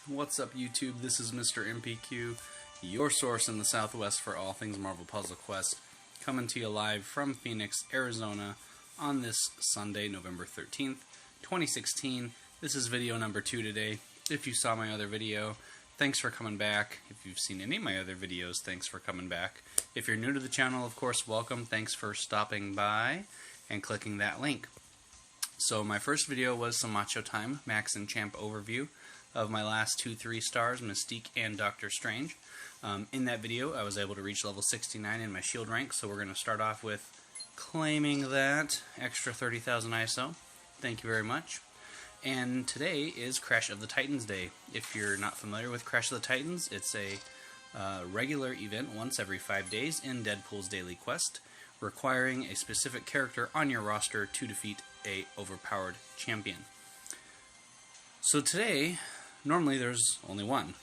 What's up, YouTube? This is Mr. MPQ, your source in the Southwest for all things Marvel Puzzle Quest, coming to you live from Phoenix, Arizona on this Sunday, November 13th, 2016. This is video number 2 today. If you saw my other video, thanks for coming back. If you've seen any of my other videos, thanks for coming back. If you're new to the channel, of course, welcome. Thanks for stopping by and clicking that link. So my first video was some Macho Time Max and Champ overview of my last 2 3-stars, Mystique and Doctor Strange. In that video, I was able to reach level 69 in my shield rank, so we're going to start off with claiming that extra 30,000 ISO. Thank you very much. And today is Crash of the Titans Day. If you're not familiar with Crash of the Titans, it's a regular event once every 5 days in Deadpool's daily quest, requiring a specific character on your roster to defeat a overpowered champion. So today, normally there's only one.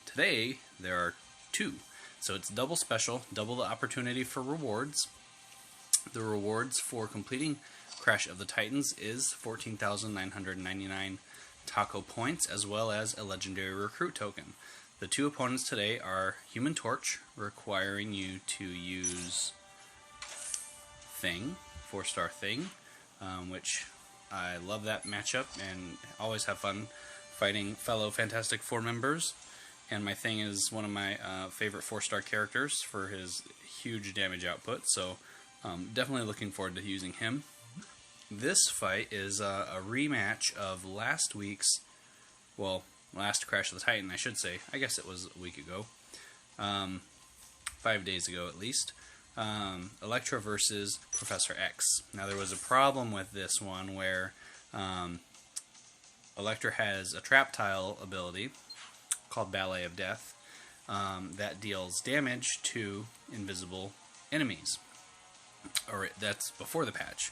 Today, there are 2. So it's double special, double the opportunity for rewards. The rewards for completing Crash of the Titans is 14,999 taco points, as well as a legendary recruit token. The 2 opponents today are Human Torch, requiring you to use Thing, 4-star Thing, which I love that matchup and always have fun fighting fellow Fantastic Four members. And my Thing is one of my favorite 4-star characters for his huge damage output, so definitely looking forward to using him. This fight is a rematch of last Crash of the Titan, I should say. I guess it was a week ago. 5 days ago at least. Elektra versus Professor X. Now there was a problem with this one where Elektra has a trap tile ability called Ballet of Death that deals damage to invisible enemies. Or that's before the patch.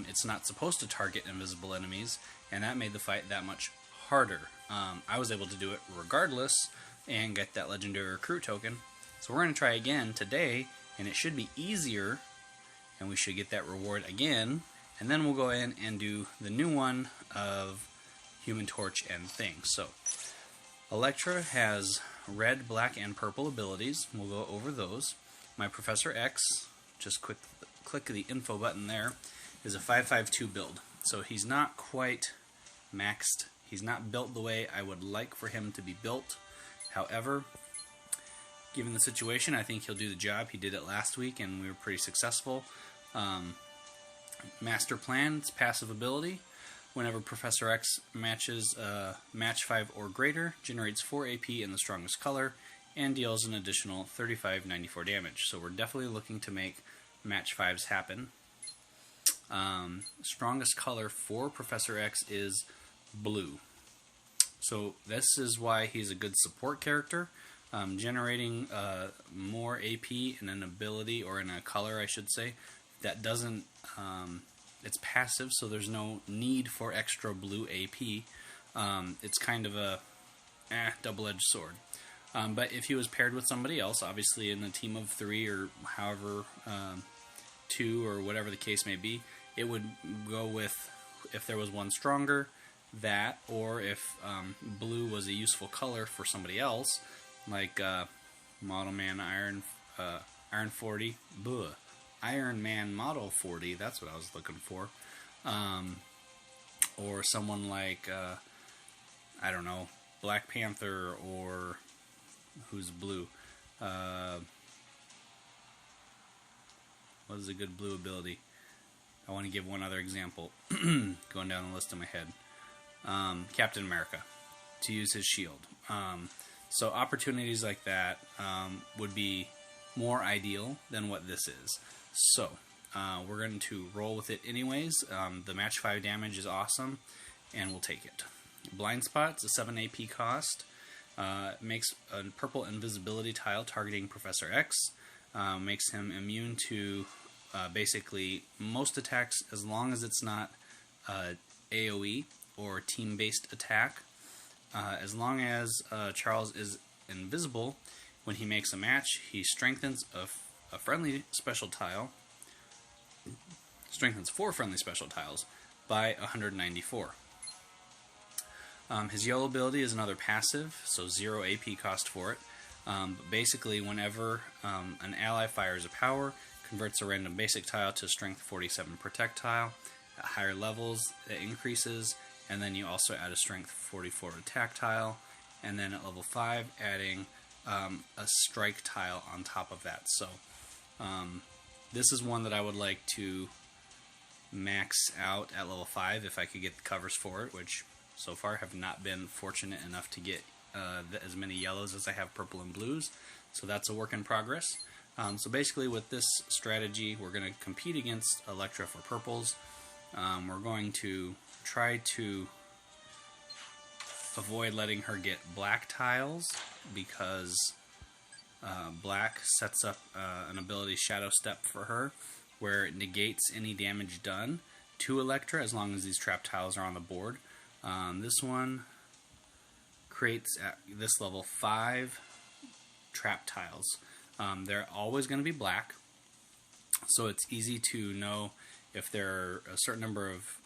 It's not supposed to target invisible enemies, and that made the fight that much harder. I was able to do it regardless and get that legendary recruit token. So we're going to try again today, and it should be easier, and we should get that reward again, and then we'll go in and do the new one of Human Torch and Thing. So Elektra has red, black, and purple abilities. We'll go over those. My Professor X, just click the info button there, is a 5.5.2 build. So he's not quite maxed. He's not built the way I would like for him to be built. However, given the situation, I think he'll do the job. He did it last week, and we were pretty successful. Master Plan, it's passive ability. Whenever Professor X matches match 5 or greater, generates 4 AP in the strongest color, and deals an additional 3594 damage. So we're definitely looking to make match 5s happen. Strongest color for Professor X is blue. So this is why he's a good support character. Generating more AP in an ability, or in a color I should say, that doesn't, it's passive, so there's no need for extra blue AP. It's kind of a double-edged sword. But if he was paired with somebody else, obviously in a team of 3 or however, 2 or whatever the case may be, it would go with, if there was one stronger, that, or if blue was a useful color for somebody else, like Model Man Iron 40, Iron Man Model 40, that's what I was looking for, or someone like, I don't know, Black Panther, or who's blue, what is a good blue ability? I want to give one other example, going down the list in my head. Captain America, to use his shield. So opportunities like that would be more ideal than what this is. So we're going to roll with it anyways. The match 5 damage is awesome, and we'll take it. Blind Spot's a 7 AP cost. Makes a purple invisibility tile targeting Professor X. Makes him immune to basically most attacks, as long as it's not AoE or team-based attack. As long as Charles is invisible, when he makes a match, he strengthens a friendly special tile, strengthens 4 friendly special tiles by 194. His yellow ability is another passive, so 0 AP cost for it. But basically, whenever an ally fires a power, converts a random basic tile to strength 47 protect tile. At higher levels, it increases, and then you also add a strength 44 attack tile, and then at level 5, adding a strike tile on top of that. So this is one that I would like to max out at level 5 if I could get the covers for it, which so far have not been fortunate enough to get as many yellows as I have purple and blues, so that's a work in progress. So basically with this strategy, we're going to compete against Elektra for purples. We're going to try to avoid letting her get black tiles, because black sets up an ability Shadow Step for her, where it negates any damage done to Elektra as long as these trap tiles are on the board. This one creates at this level 5 trap tiles. They're always going to be black, so it's easy to know if there are a certain number of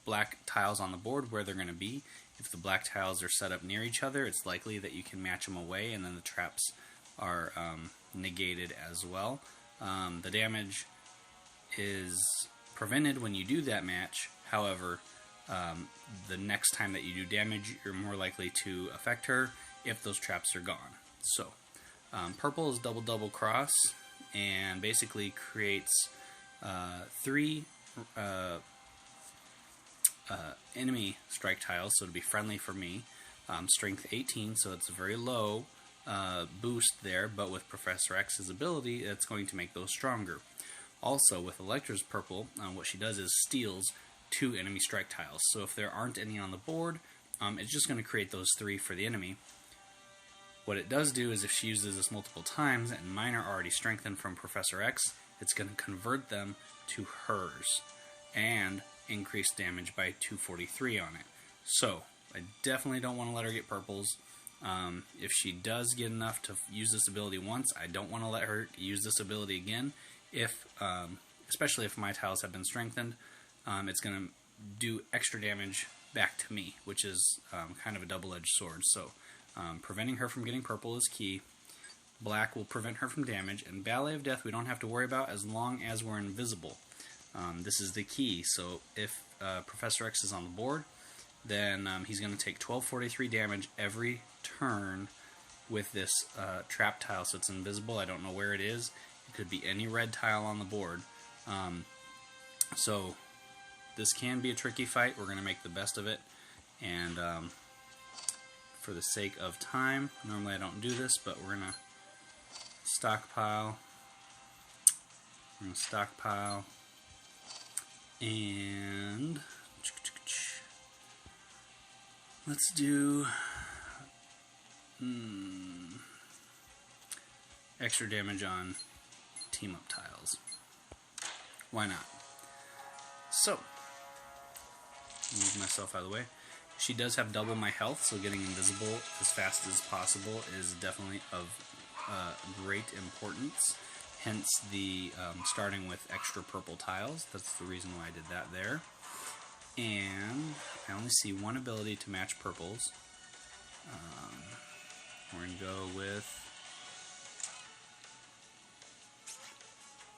black tiles on the board where they're going to be. If the black tiles are set up near each other, it's likely that you can match them away, and then the traps are negated as well. The damage is prevented when you do that match. However, the next time that you do damage, you're more likely to affect her if those traps are gone. So, purple is double cross, and basically creates 3 enemy strike tiles, so to be friendly for me. Strength 18, so it's a very low boost there, but with Professor X's ability, it's going to make those stronger. Also, with Elektra's purple, what she does is steals 2 enemy strike tiles. So if there aren't any on the board, it's just going to create those 3 for the enemy. What it does do is if she uses this multiple times and mine are already strengthened from Professor X, it's going to convert them to hers and increase damage by 243 on it. So I definitely don't want to let her get purples. If she does get enough to use this ability once, I don't want to let her use this ability again. Especially if my tiles have been strengthened, it's going to do extra damage back to me, which is kind of a double-edged sword. So preventing her from getting purple is key. Black will prevent her from damage, and Ballet of Death we don't have to worry about as long as we're invisible. This is the key. So if Professor X is on the board, then he's going to take 1243 damage every turn with this trap tile, so it's invisible. I don't know where it is. It could be any red tile on the board. So this can be a tricky fight. We're going to make the best of it, and for the sake of time, normally I don't do this, but we're going to stockpile. We're going to stockpile, and let's do extra damage on team-up tiles. Why not? So, move myself out of the way. She does have double my health, so getting invisible as fast as possible is definitely of great importance. Hence the starting with extra purple tiles. That's the reason why I did that there. And I only see one ability to match purples. We're going to go with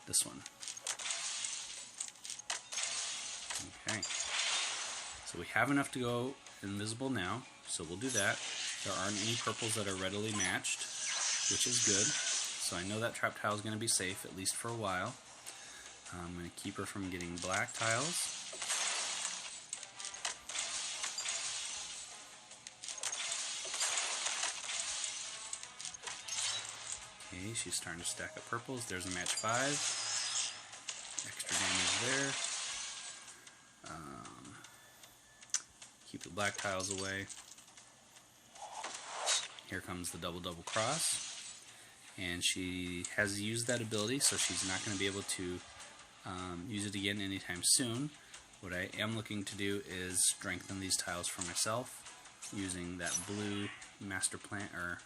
this one. Okay. So we have enough to go invisible now, so we'll do that. There aren't any purples that are readily matched, which is good. So I know that trap tile is going to be safe, at least for a while. I'm going to keep her from getting black tiles. Okay, she's starting to stack up purples. There's a match 5. Extra damage there. Keep the black tiles away. Here comes the double cross. And she has used that ability, so she's not going to be able to use it again anytime soon. What I am looking to do is strengthen these tiles for myself using that blue master plan, or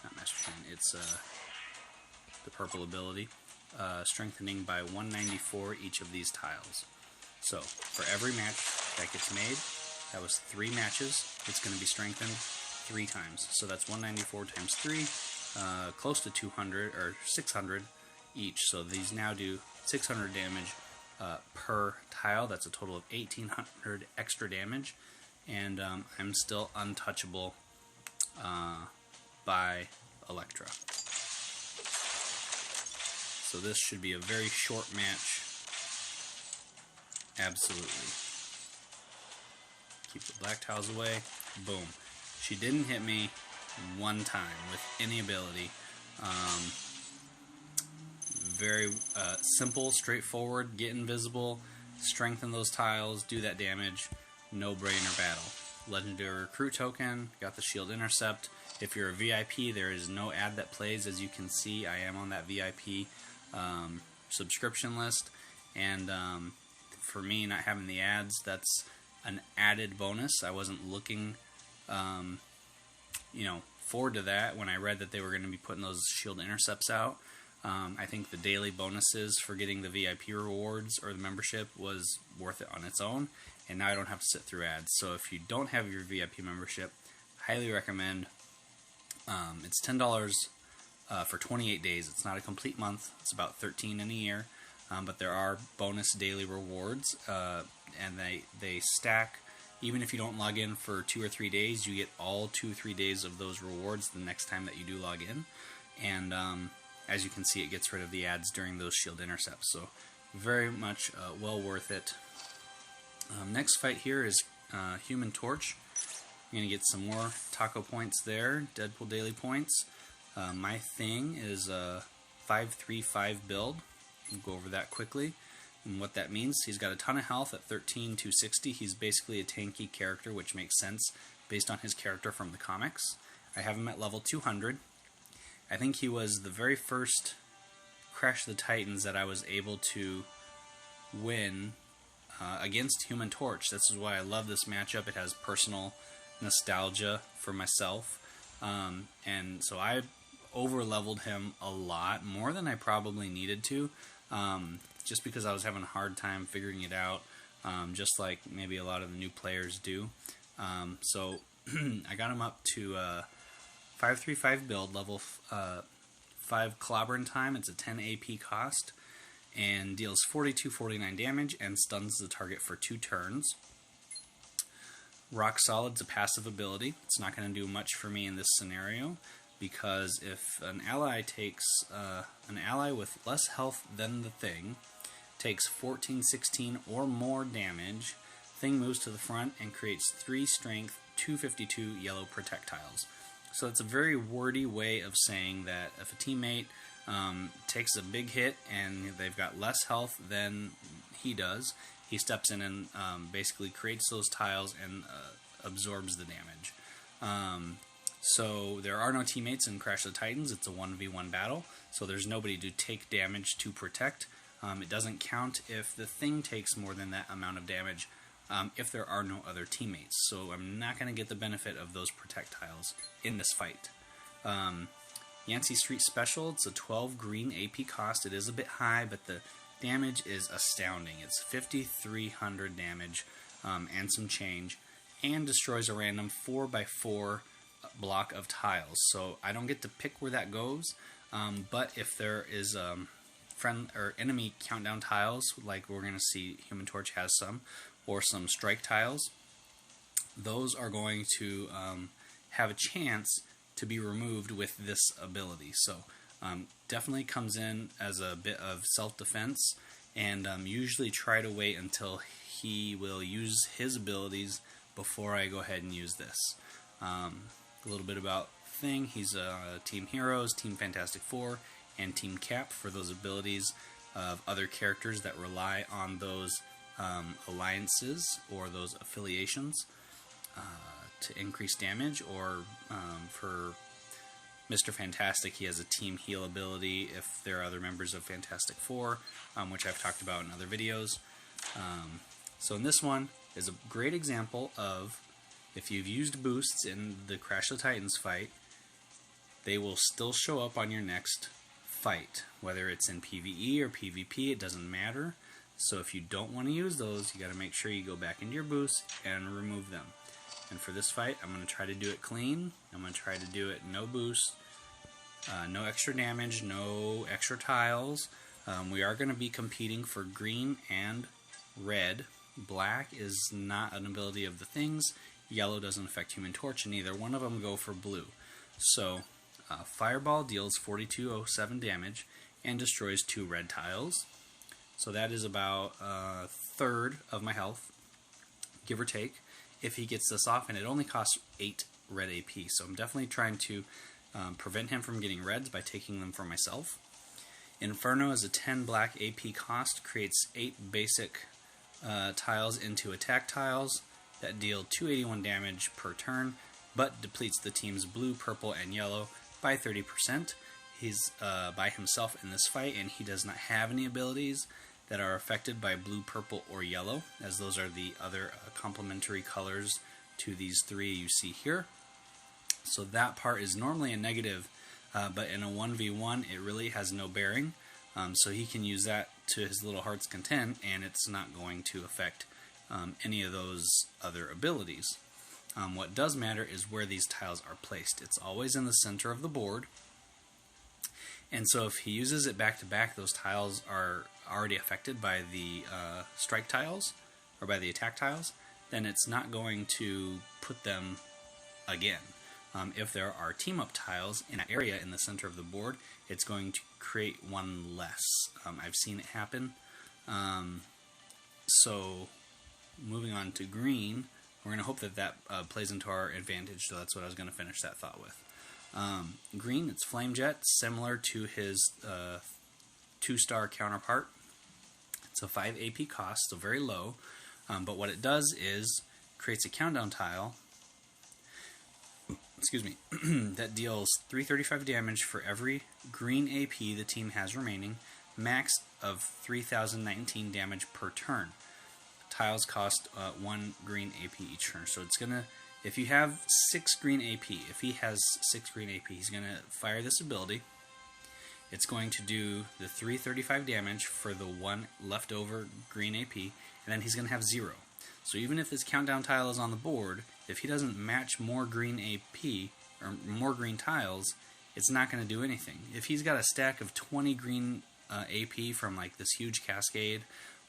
not master plan, it's the purple ability, strengthening by 194 each of these tiles. So for every match that gets made, That was 3 matches. It's going to be strengthened 3 times. So that's 194 times 3, close to 200 or 600 each. So these now do 600 damage per tile. That's a total of 1800 extra damage. And I'm still untouchable by Elektra. So this should be a very short match. Absolutely. Keep the black tiles away. Boom. She didn't hit me one time with any ability. Very simple, straightforward. Get invisible, strengthen those tiles, do that damage. No-brainer battle. Legendary recruit token. Got the shield intercept. If you're a VIP, there is no ad that plays. As you can see, I am on that VIP subscription list, and for me, not having the ads, that's an added bonus. I wasn't looking, forward to that when I read that they were going to be putting those shield intercepts out. I think the daily bonuses for getting the VIP rewards or the membership was worth it on its own, and now I don't have to sit through ads. So if you don't have your VIP membership, highly recommend. It's $10 for 28 days. It's not a complete month. It's about 13 in a year, but there are bonus daily rewards, and they stack. Even if you don't log in for 2 or 3 days, you get all 2 or 3 days of those rewards the next time that you do log in. And as you can see, it gets rid of the ads during those shield intercepts. So very much well worth it. Next fight here is Human Torch. I'm going to get some more taco points there, Deadpool daily points. My thing is a 5-3-5 build. I'll go over that quickly. And what that means, he's got a ton of health at 13-260. He's basically a tanky character, which makes sense based on his character from the comics. I have him at level 200. I think he was the very first Crash the Titans that I was able to win against Human Torch. This is why I love this matchup. It has personal nostalgia for myself. And so I over-leveled him a lot, more than I probably needed to, just because I was having a hard time figuring it out, just like maybe a lot of the new players do. So I got him up to 5-3-5 build, level 5 clobbering time. It's a 10 AP cost, and deals 42-49 damage and stuns the target for 2 turns. Rock Solid's a passive ability. It's not going to do much for me in this scenario, because if an ally takes an ally with less health than the thing takes 14, 16 or more damage, thing moves to the front and creates 3 strength, 252 yellow projectiles. So it's a very wordy way of saying that if a teammate takes a big hit and they've got less health than he does, he steps in and basically creates those tiles and absorbs the damage. So there are no teammates in Crash the Titans. It's a 1v1 battle, so there's nobody to take damage to protect. It doesn't count if the thing takes more than that amount of damage if there are no other teammates. So I'm not going to get the benefit of those protect tiles in this fight. Yancey Street Special, it's a 12 green AP cost. It is a bit high, but the damage is astounding. It's 5,300 damage and some change, and destroys a random 4x4 block of tiles. So I don't get to pick where that goes, but if there is friend or enemy countdown tiles, like we're going to see Human Torch has some, or some strike tiles, those are going to have a chance to be removed with this ability. So definitely comes in as a bit of self-defense, and usually try to wait until he will use his abilities before I go ahead and use this. A little bit about Thing. He's Team Heroes, Team Fantastic Four, and Team Cap for those abilities of other characters that rely on those alliances or those affiliations to increase damage, or for Mr. Fantastic, he has a Team Heal ability if there are other members of Fantastic Four, which I've talked about in other videos. So in this one is a great example of, if you've used boosts in the Crash the Titans fight, they will still show up on your next fight, whether it's in PvE or PvP, it doesn't matter. So if you don't want to use those, you got to make sure you go back into your boost and remove them. And for this fight, I'm going to try to do it clean. I'm going to try to do it no boost, no extra damage, no extra tiles. We are going to be competing for green and red. Black is not an ability of the things. Yellow doesn't affect Human Torch, and neither one of them go for blue. So, Fireball deals 4207 damage and destroys 2 red tiles. So that is about a third of my health, give or take, if he gets this off, and it only costs 8 red AP. So I'm definitely trying to prevent him from getting reds by taking them for myself. Inferno is a 10 black AP cost, creates 8 basic tiles into attack tiles that deal 281 damage per turn, but depletes the team's blue, purple, and yellow by 30%. He's by himself in this fight, and he does not have any abilities that are affected by blue, purple, or yellow, as those are the other complementary colors to these 3 you see here. So that part is normally a negative, but in a 1v1 it really has no bearing. So he can use that to his little heart's content, and it's not going to affect any of those other abilities. What does matter is where these tiles are placed. It's always in the center of the board, and so if he uses it back to back, those tiles are already affected by the strike tiles, or by the attack tiles, then it's not going to put them again. If there are team-up tiles in an area in the center of the board, it's going to create one less. I've seen it happen. So, moving on to green, we're going to hope that that plays into our advantage, so that's what I was going to finish that thought with. Green, it's Flame Jet, similar to his 2-star counterpart. It's a 5 AP cost, so very low, but what it does is creates a countdown tile that deals 335 damage for every green AP the team has remaining, max of 3019 damage per turn. Tiles cost 1 green AP each turn, so it's gonna, if you have 6 green AP, if he has 6 green AP, he's gonna fire this ability. It's going to do the 335 damage for the 1 leftover green AP, and then he's gonna have 0. So even if his countdown tile is on the board, if he doesn't match more green AP, or more green tiles, it's not going to do anything. If he's got a stack of 20 green AP from like this huge cascade,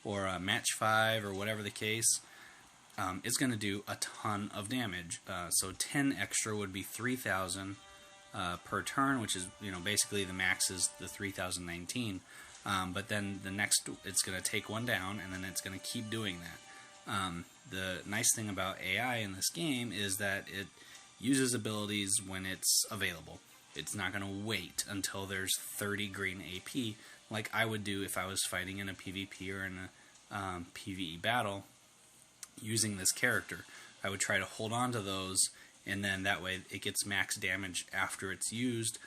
or match 5, or whatever the case, it's going to do a ton of damage. So 10 extra would be 3,000 per turn, which is, basically the max is the 3,019. But then the next, it's going to take one down, and then it's going to keep doing that. The nice thing about AI in this game is that it uses abilities when it's available. It's not going to wait until there's 30 green AP like I would do if I was fighting in a PvP or in a PvE battle using this character. I would try to hold on to those, and then that way it gets max damage after it's used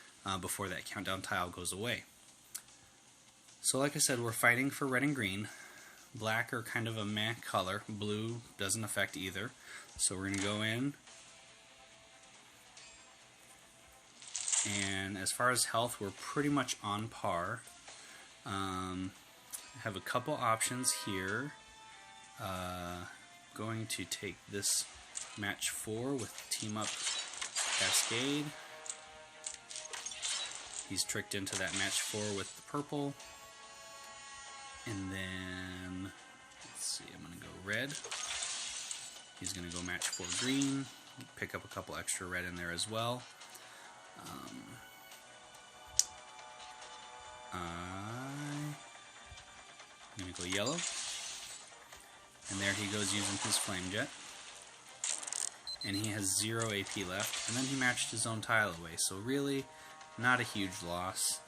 before that countdown tile goes away. So like I said, we're fighting for red and green. Black are kind of a meh color. Blue doesn't affect either. So we're going to go in. And as far as health, we're pretty much on par. I have a couple options here. Going to take this match 4 with Team Up Cascade. He's tricked into that match 4 with the purple. And then, let's see, I'm going to go red. He's going to go match 4 green. Pick up a couple extra red in there as well. I'm going to go yellow. And there he goes using his Flame Jet. And he has 0 AP left. And then he matched his own tile away. So really, not a huge loss.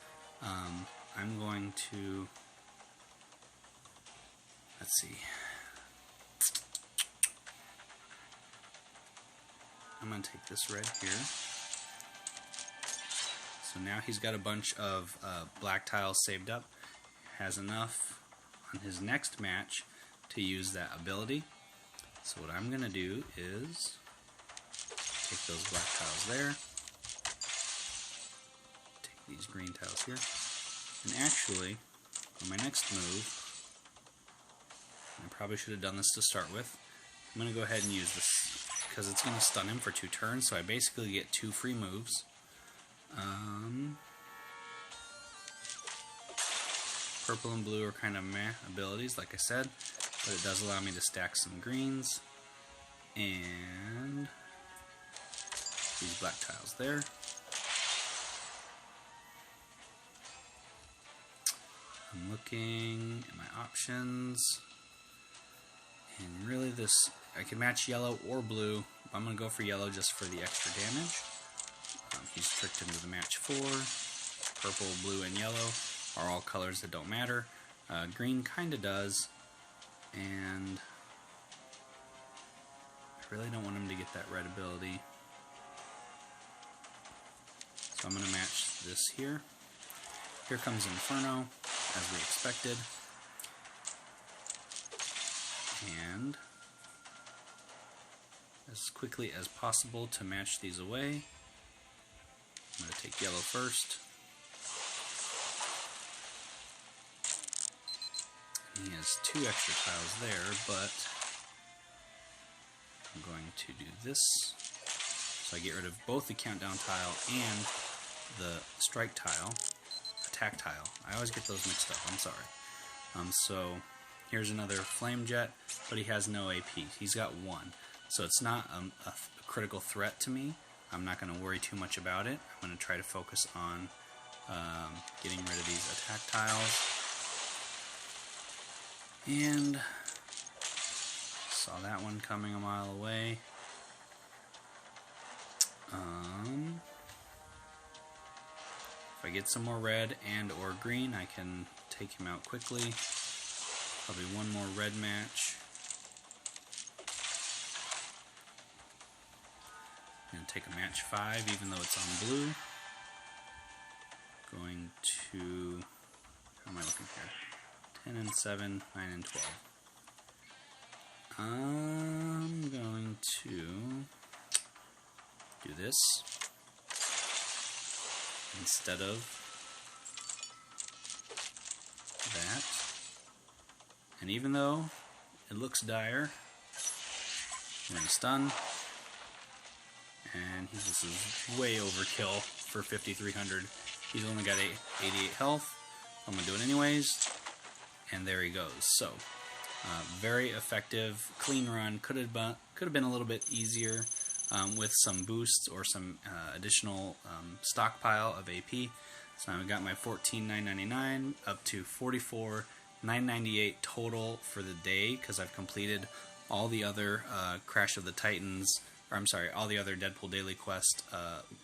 I'm going to... Let's see. I'm going to take this red here. So now he's got a bunch of black tiles saved up. Has enough on his next match to use that ability. So what I'm going to do is take those black tiles there. Take these green tiles here. And actually, on my next move, I probably should have done this to start with. I'm going to go ahead and use this because it's going to stun him for 2 turns, so I basically get 2 free moves. Purple and blue are kind of meh abilities, like I said, but it does allow me to stack some greens. And these black tiles there. I'm looking at my options, and really this, I can match yellow or blue. I'm going to go for yellow just for the extra damage. He's tricked into the match 4. Purple, blue, and yellow are all colors that don't matter. Green kind of does, and I really don't want him to get that red ability. So I'm going to match this here. Here comes Inferno, as we expected. And as quickly as possible to match these away. I'm going to take yellow first. He has 2 extra tiles there, but I'm going to do this. So I get rid of both the countdown tile and the strike tile, attack tile. I always get those mixed up, I'm sorry. So here's another flame jet, but he has no AP. He's got 1. So it's not a critical threat to me. I'm not going to worry too much about it. I'm going to try to focus on getting rid of these attack tiles. And saw that one coming a mile away. If I get some more red and or green, I can take him out quickly. Probably one more red match. I'm going to take a match 5 even though it's on blue. Going to, how am I looking here? 10 and 7, 9 and 12. I'm going to do this instead of that. And even though it looks dire, I'm going to stun. And this is way overkill for 5,300. He's only got 88 health. I'm going to do it anyways. And there he goes. So, very effective, clean run. Could have been a little bit easier with some boosts or some additional stockpile of AP. So now we got my 14,999 up to 44,998 total for the day because I've completed all the other Crash of the Titans, or I'm sorry, all the other Deadpool Daily Quest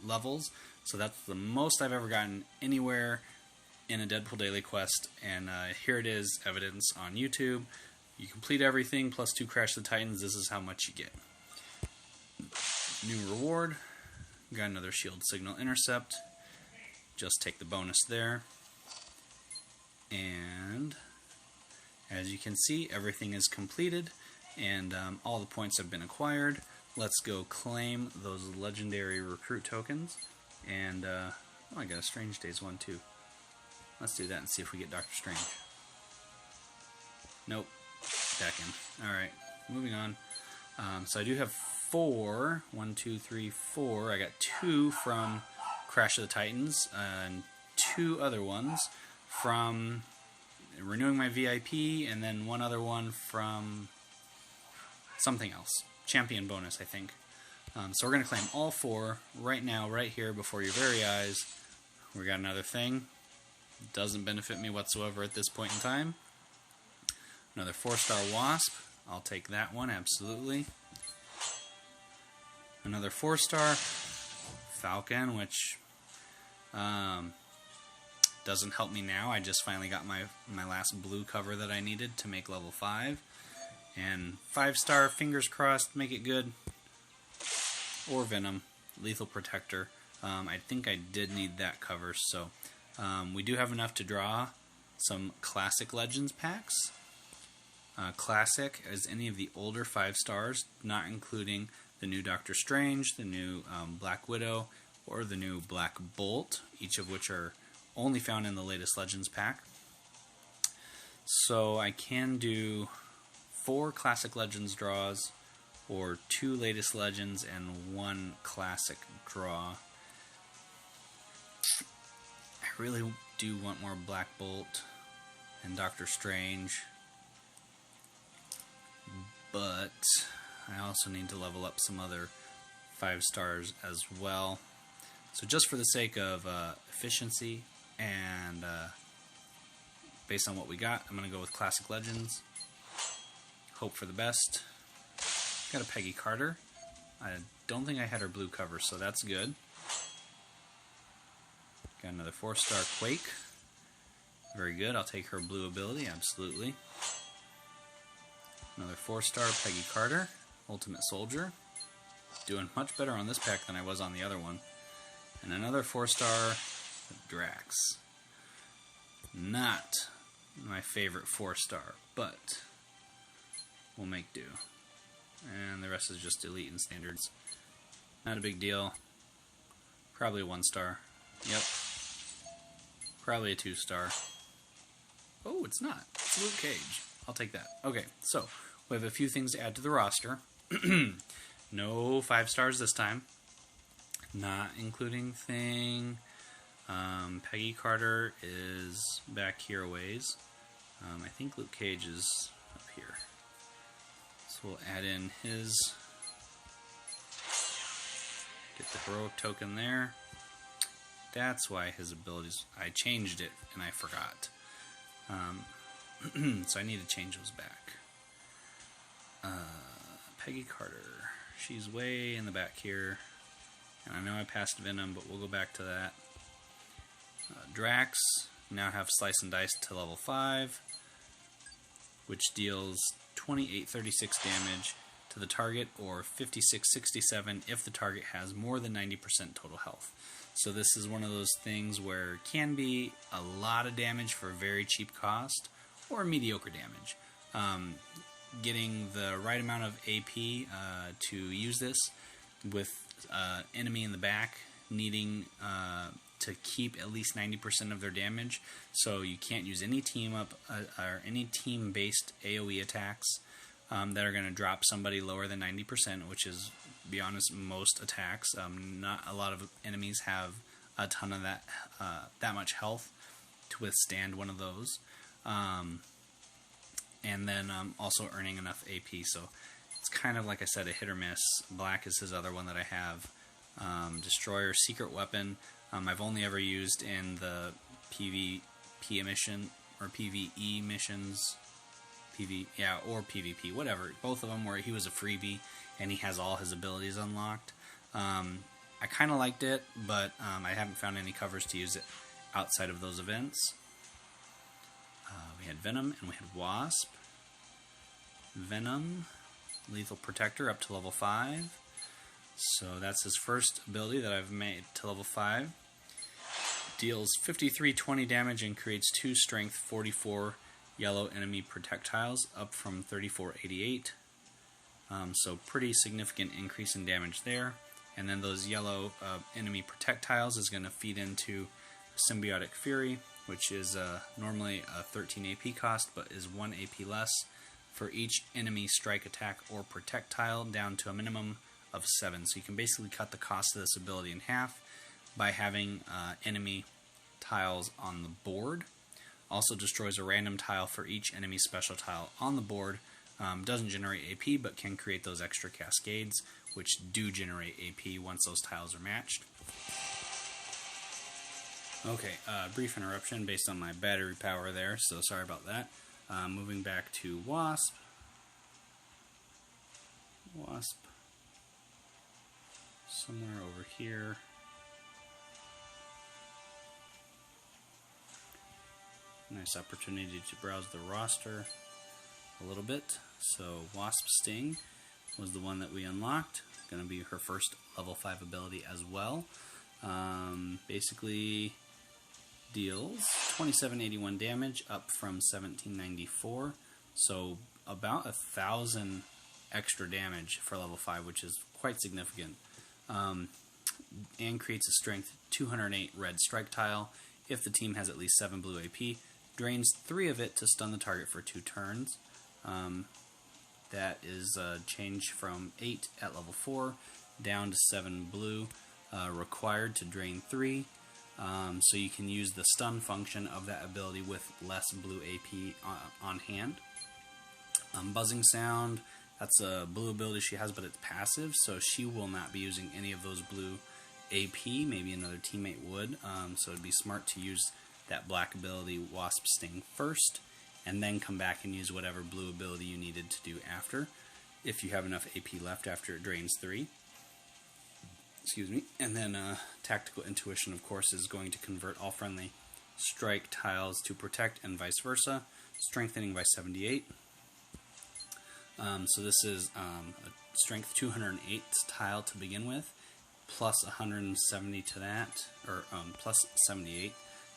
levels. So that's the most I've ever gotten anywhere in a Deadpool Daily Quest, and here it is, evidence on YouTube. You complete everything, plus 2 Crash of the Titans, this is how much you get. New reward, got another Shield Signal Intercept, just take the bonus there. And as you can see, everything is completed, and all the points have been acquired. Let's go claim those legendary recruit tokens, and oh, I got a Strange Days one too. Let's do that and see if we get Doctor Strange. Nope. Back in. Alright, moving on. So I do have 4. 1, 2, 3, 4. I got 2 from Crash of the Titans, and 2 other ones from renewing my VIP, and then 1 other one from something else. Champion bonus, I think. So we're going to claim all 4 right now, right here, before your very eyes. We got another thing. Doesn't benefit me whatsoever at this point in time. Another 4-star Wasp. I'll take that one, absolutely. Another 4-star Falcon, which doesn't help me now. I just finally got my last blue cover that I needed to make level 5. And 5-star, fingers crossed, make it good. Or Venom, Lethal Protector. I think I did need that cover, so we do have enough to draw some Classic Legends packs. Classic is any of the older 5-stars, not including the new Doctor Strange, the new Black Widow, or the new Black Bolt, each of which are only found in the latest Legends pack. So I can do 4 Classic Legends draws, or 2 Latest Legends and 1 Classic draw. I really do want more Black Bolt and Doctor Strange, but I also need to level up some other 5 stars as well. So just for the sake of efficiency and based on what we got, I'm going to go with Classic Legends. Hope for the best. Got a Peggy Carter. I don't think I had her blue cover, so that's good. Got another 4-star Quake. Very good. I'll take her blue ability, absolutely. Another 4-star Peggy Carter. Ultimate Soldier. Doing much better on this pack than I was on the other one. And another 4-star Drax. Not my favorite 4-star, but we'll make do. And the rest is just elite and standards. Not a big deal. Probably a 1-star. Yep. Probably a 2-star. Oh, it's not. It's Luke Cage. I'll take that. Okay, so we have a few things to add to the roster. No 5 stars this time. Not including Thing. Peggy Carter is back here a ways. I think Luke Cage is up here. So we'll add in his. Get the heroic token there. That's why his abilities. I changed it and I forgot. So I need to change those back. Peggy Carter. She's way in the back here. And I know I passed Venom, but we'll go back to that. Drax. Now have Slice and Dice to level 5. Which deals 2836 damage to the target, or 5667 if the target has more than 90% total health. So this is one of those things where it can be a lot of damage for a very cheap cost, or mediocre damage. Getting the right amount of AP to use this, with enemy in the back needing to keep at least 90% of their damage, so you can't use any team up or any team-based AoE attacks that are going to drop somebody lower than 90%, which is, to be honest, most attacks. Not a lot of enemies have a ton of that much health to withstand one of those. And then also earning enough AP, so it's kind of, like I said, a hit or miss. Black is his other one that I have. Destroyer, Secret Weapon. I've only ever used in the PvP mission, or PvE missions. Or PvP, whatever. Both of them where he was a freebie, and he has all his abilities unlocked. I kind of liked it, but I haven't found any covers to use it outside of those events. We had Venom and we had Wasp. Venom, Lethal Protector up to level 5. So that's his first ability that I've made to level 5. Deals 5320 damage and creates 2 strength 44 yellow enemy projectiles, up from 3488. So pretty significant increase in damage there. And then those yellow enemy projectiles is going to feed into Symbiotic Fury, which is normally a 13 AP cost, but is 1 AP less for each enemy strike, attack, or projectile, down to a minimum of 7. So you can basically cut the cost of this ability in half by having enemy tiles on the board. Also destroys a random tile for each enemy special tile on the board. Doesn't generate AP, but can create those extra cascades, which do generate AP once those tiles are matched. Okay, brief interruption based on my battery power there, so sorry about that. Moving back to Wasp. Wasp. Somewhere over here. Nice opportunity to browse the roster a little bit. So Wasp Sting was the one that we unlocked. Going to be her first level 5 ability as well. Basically deals 2781 damage, up from 1794. So about 1,000 extra damage for level 5, which is quite significant. And creates a strength 208 red strike tile if the team has at least 7 blue AP. Drains 3 of it to stun the target for 2 turns. that is changed from 8 at level 4 down to 7 blue, required to drain 3. So you can use the stun function of that ability with less blue AP on hand. Buzzing Sound, that's a blue ability she has, but it's passive, so she will not be using any of those blue AP. Maybe another teammate would, so it'd be smart to use that black ability, Wasp Sting, first, and then come back and use whatever blue ability you needed to do after, if you have enough AP left after it drains 3. Excuse me. And then Tactical Intuition, of course, is going to convert all friendly strike tiles to protect and vice versa, strengthening by 78. So this is a strength 208 tile to begin with, plus 170 to that, or plus 78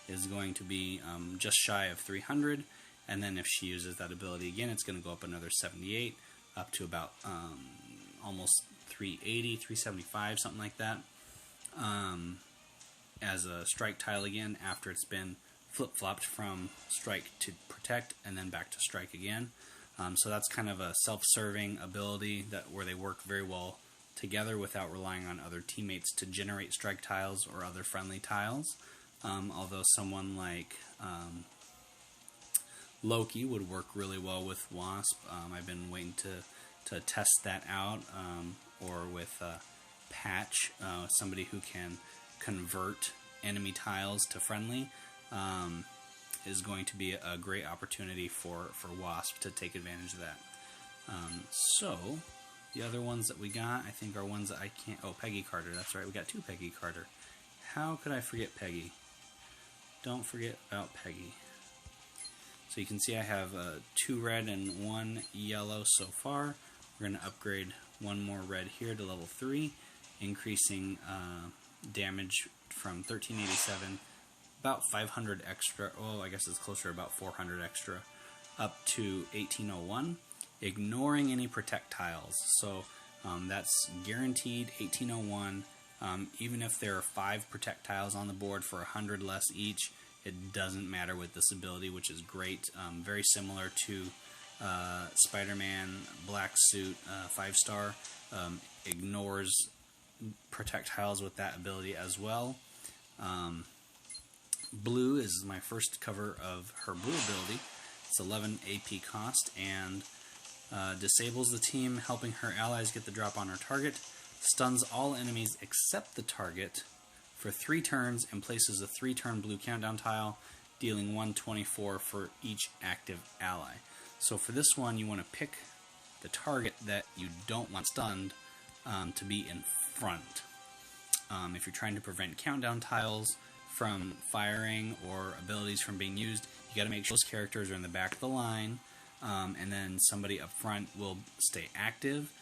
is going to be just shy of 300, and then if she uses that ability again, it's going to go up another 78, up to about almost 380, 375, something like that, as a strike tile again, after it's been flip-flopped from strike to protect, and then back to strike again. So that's kind of a self-serving ability where they work very well together without relying on other teammates to generate strike tiles or other friendly tiles. Although someone like Loki would work really well with Wasp. I've been waiting to test that out, or with Patch, somebody who can convert enemy tiles to friendly. Is going to be a great opportunity for Wasp to take advantage of that. So, the other ones that we got, I think, are ones that I can't... Oh, Peggy Carter, that's right, we got 2 Peggy Carter. How could I forget Peggy? Don't forget about Peggy. So you can see I have 2 red and 1 yellow so far. We're going to upgrade 1 more red here to level 3, increasing damage from 1387, about 500 extra, oh, I guess it's closer, about 400 extra, up to 1801, ignoring any protect tiles. So that's guaranteed 1801. Even if there are 5 protect tiles on the board for 100 less each, it doesn't matter with this ability, which is great. Very similar to Spider-Man Black Suit 5-star, ignores protect tiles with that ability as well. Blue is my first cover of her blue ability. It's 11 AP cost and disables the team, helping her allies get the drop on her target, stuns all enemies except the target for 3 turns, and places a 3-turn blue countdown tile, dealing 124 for each active ally. So for this one, you want to pick the target that you don't want stunned to be in front. If you're trying to prevent countdown tiles from firing or abilities from being used, you got to make sure those characters are in the back of the line, and then somebody up front will stay active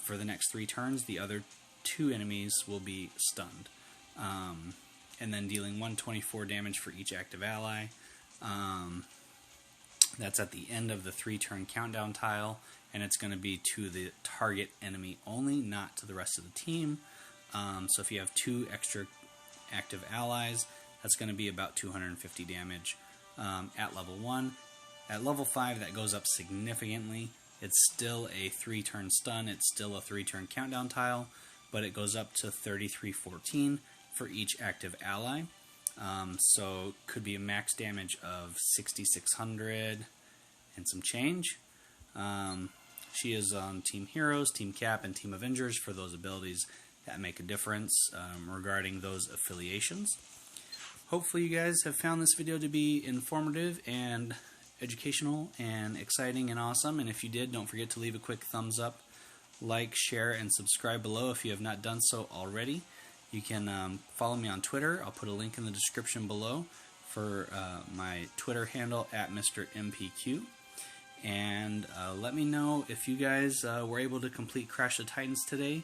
for the next 3 turns. The other 2 enemies will be stunned, and then dealing 124 damage for each active ally. That's at the end of the 3-turn countdown tile, and it's going to be to the target enemy only, not to the rest of the team. So if you have 2 extra active allies, that's going to be about 250 damage at level 1. At level 5, that goes up significantly. It's still a 3-turn stun, it's still a 3-turn countdown tile, but it goes up to 3314 for each active ally. So could be a max damage of 6600 and some change. She is on Team Heroes, Team Cap, and Team Avengers for those abilities that make a difference regarding those affiliations. Hopefully you guys have found this video to be informative and educational and exciting and awesome, and if you did, don't forget to leave a quick thumbs up, like, share, and subscribe below if you have not done so already. You can follow me on Twitter. I'll put a link in the description below for my Twitter handle at Mr. MPQ. And let me know if you guys were able to complete Crash the Titans today.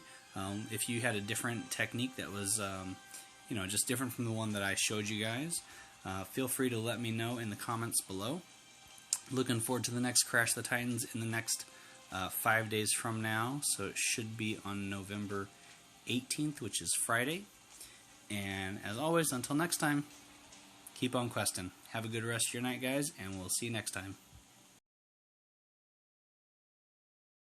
If you had a different technique that was, just different from the one that I showed you guys. Feel free to let me know in the comments below. Looking forward to the next Crash the Titans in the next 5 days from now. So it should be on November 18th, which is Friday. And as always, until next time, keep on questing. Have a good rest of your night, guys, and we'll see you next time.